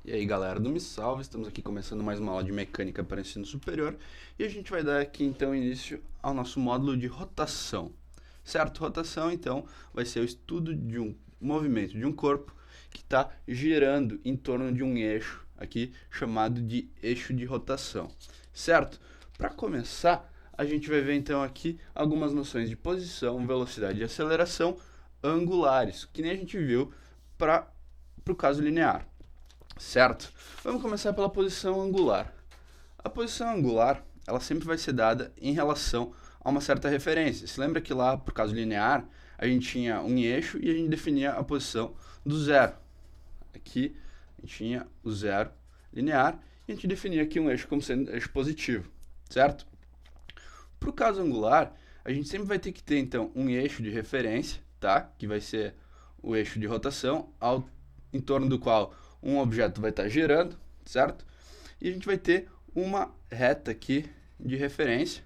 E aí galera do Me Salva, estamos aqui começando mais uma aula de mecânica para ensino superior e a gente vai dar aqui então início ao nosso módulo de rotação, certo? Rotação então vai ser o estudo de um movimento de um corpo que está girando em torno de um eixo aqui chamado de eixo de rotação, certo? Para começar, a gente vai ver então aqui algumas noções de posição, velocidade e aceleração angulares, que nem a gente viu para o caso linear. Certo? Vamos começar pela posição angular. A posição angular, ela sempre vai ser dada em relação a uma certa referência. Se lembra que lá, por caso linear, a gente tinha um eixo e a gente definia a posição do zero. Aqui, a gente tinha o zero linear e a gente definia aqui um eixo como sendo eixo positivo, certo? Para o caso angular, a gente sempre vai ter que ter, então, um eixo de referência, tá? Que vai ser o eixo de rotação, em torno do qual um objeto vai estar girando, certo? E a gente vai ter uma reta aqui de referência,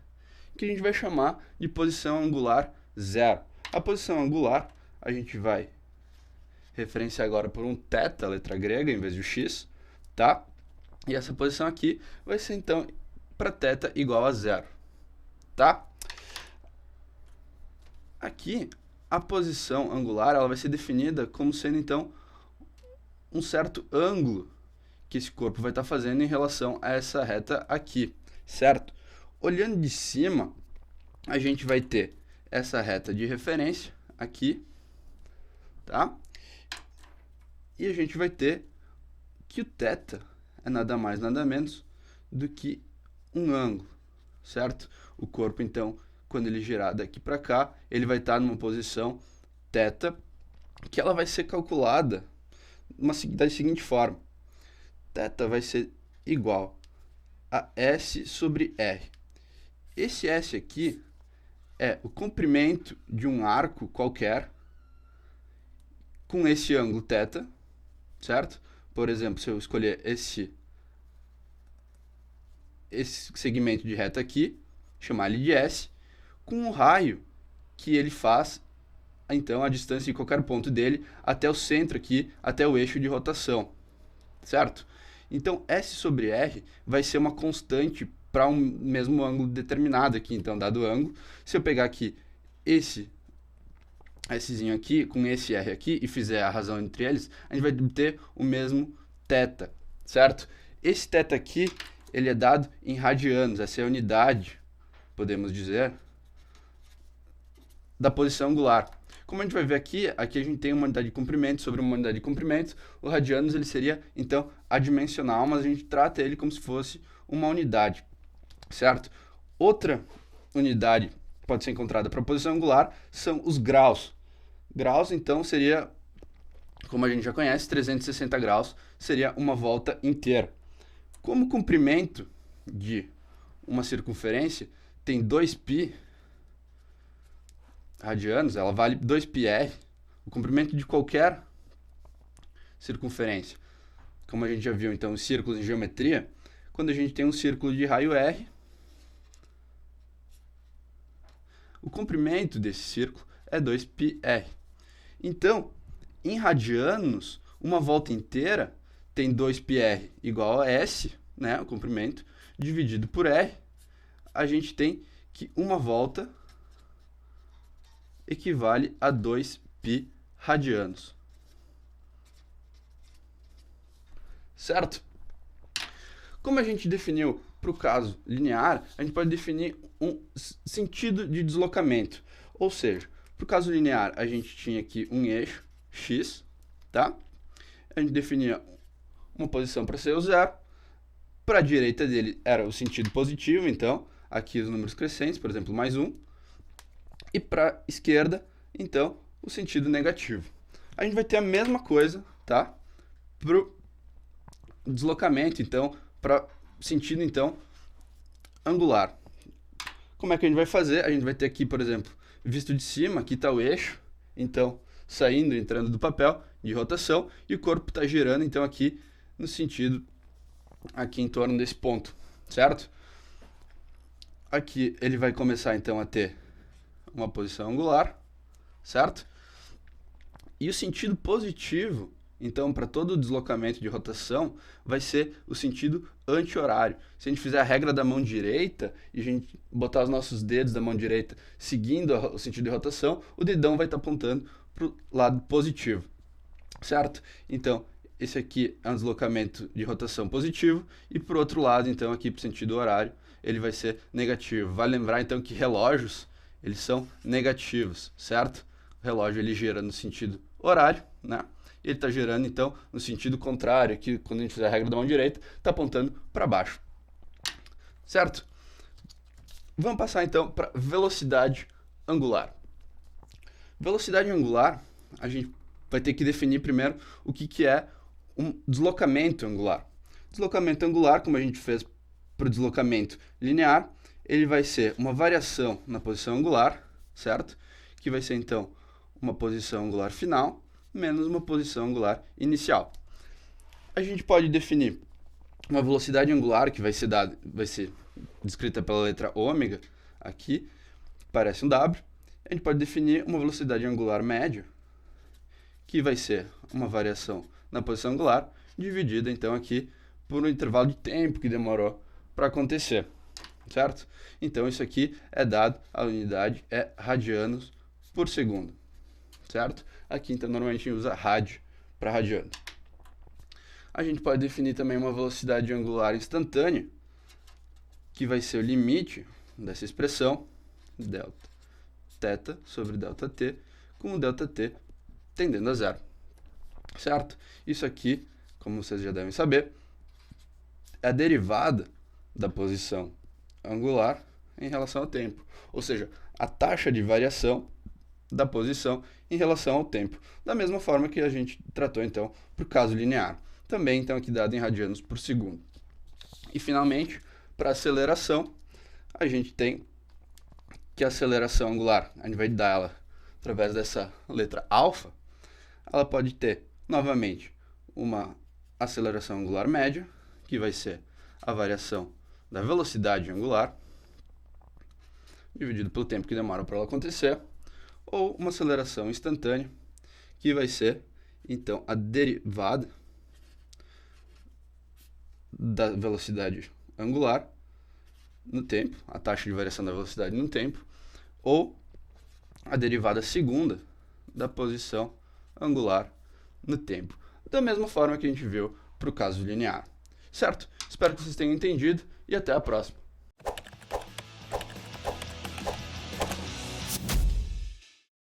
que a gente vai chamar de posição angular zero. A posição angular, a gente vai referenciar agora por um θ, letra grega, em vez de x, tá? E essa posição aqui vai ser, então, para θ igual a zero, tá? Aqui, a posição angular ela vai ser definida como sendo, então, um certo ângulo que esse corpo vai estar fazendo em relação a essa reta aqui, certo? Olhando de cima, a gente vai ter essa reta de referência aqui, tá? E a gente vai ter que o θ é nada mais, nada menos do que um ângulo, certo? O corpo, então, quando ele girar daqui para cá, ele vai estar numa posição θ, que ela vai ser calculada da seguinte forma: θ vai ser igual a S sobre R. Esse S aqui é o comprimento de um arco qualquer com esse ângulo θ, certo? Por exemplo, se eu escolher esse segmento de reta aqui, chamar ele de S, com o raio que ele faz, então, a distância de qualquer ponto dele até o centro aqui, até o eixo de rotação, certo? Então, S sobre R vai ser uma constante para um mesmo ângulo determinado aqui. Então, dado o ângulo, se eu pegar aqui esse Szinho aqui com esse R aqui e fizer a razão entre eles, a gente vai ter o mesmo θ, certo? Esse θ aqui, ele é dado em radianos, essa é a unidade, podemos dizer, da posição angular. Como a gente vai ver aqui a gente tem uma unidade de comprimento sobre uma unidade de comprimento. O radianos ele seria, então, adimensional, mas a gente trata ele como se fosse uma unidade, certo? Outra unidade que pode ser encontrada para a posição angular são os graus. Graus, então, seria, como a gente já conhece, 360 graus seria uma volta inteira. Como o comprimento de uma circunferência tem 2π radianos, ela vale 2πr, o comprimento de qualquer circunferência. Como a gente já viu, então, os círculos em geometria, quando a gente tem um círculo de raio R, o comprimento desse círculo é 2πr. Então, em radianos, uma volta inteira tem 2πr igual a S, né, o comprimento, dividido por R, a gente tem que uma volta equivale a 2π radianos. Certo? Como a gente definiu para o caso linear, a gente pode definir um sentido de deslocamento. Ou seja, para o caso linear, a gente tinha aqui um eixo x, tá? A gente definia uma posição para ser o zero. Para a direita dele era o sentido positivo, então, aqui os números crescentes, por exemplo, mais 1. E para a esquerda, então, o sentido negativo. A gente vai ter a mesma coisa, tá? Para o deslocamento, então, para sentido, então, angular. Como é que a gente vai fazer? A gente vai ter aqui, por exemplo, visto de cima, aqui está o eixo, então, saindo, entrando do papel de rotação, e o corpo está girando, então, aqui no sentido, aqui em torno desse ponto, certo? Aqui ele vai começar, então, a ter uma posição angular, certo? E o sentido positivo Então, para todo deslocamento de rotação, vai ser o sentido anti-horário. Se a gente fizer a regra da mão direita e a gente botar os nossos dedos da mão direita seguindo o sentido de rotação, o dedão vai estar apontando para o lado positivo, certo? Então, esse aqui é um deslocamento de rotação positivo e, por outro lado, então, aqui para o sentido horário, ele vai ser negativo. Vale lembrar, então, que relógios, eles são negativos, certo? O relógio, ele gira no sentido horário, né? Ele está girando, então, no sentido contrário, aqui, quando a gente fizer a regra da mão direita, está apontando para baixo. Certo? Vamos passar, então, para velocidade angular. Velocidade angular, a gente vai ter que definir primeiro o que é um deslocamento angular. Deslocamento angular, como a gente fez para o deslocamento linear, ele vai ser uma variação na posição angular, certo? Que vai ser, então, uma posição angular final menos uma posição angular inicial. A gente pode definir uma velocidade angular que vai ser descrita pela letra ômega, aqui, parece um W. A gente pode definir uma velocidade angular média, que vai ser uma variação na posição angular, dividida, então, aqui por um intervalo de tempo que demorou para acontecer, certo? Então, isso aqui é dado, a unidade é radianos por segundo, certo? Aqui, então, normalmente a gente usa rad para radiano. A gente pode definir também uma velocidade angular instantânea, que vai ser o limite dessa expressão, delta θ sobre delta t, com o delta t tendendo a zero, certo? Isso aqui, como vocês já devem saber, é a derivada da posição angular em relação ao tempo, ou seja, a taxa de variação da posição em relação ao tempo, da mesma forma que a gente tratou, então, para o caso linear. Também, então, aqui dado em radianos por segundo. E, finalmente, para aceleração, a gente tem que a aceleração angular, a gente vai dar ela através dessa letra alfa, ela pode ter, novamente, uma aceleração angular média, que vai ser a variação da velocidade angular, dividido pelo tempo que demora para ela acontecer, ou uma aceleração instantânea, que vai ser, então, a derivada da velocidade angular no tempo, a taxa de variação da velocidade no tempo, ou a derivada segunda da posição angular no tempo, da mesma forma que a gente viu para o caso linear. Certo? Espero que vocês tenham entendido e até a próxima.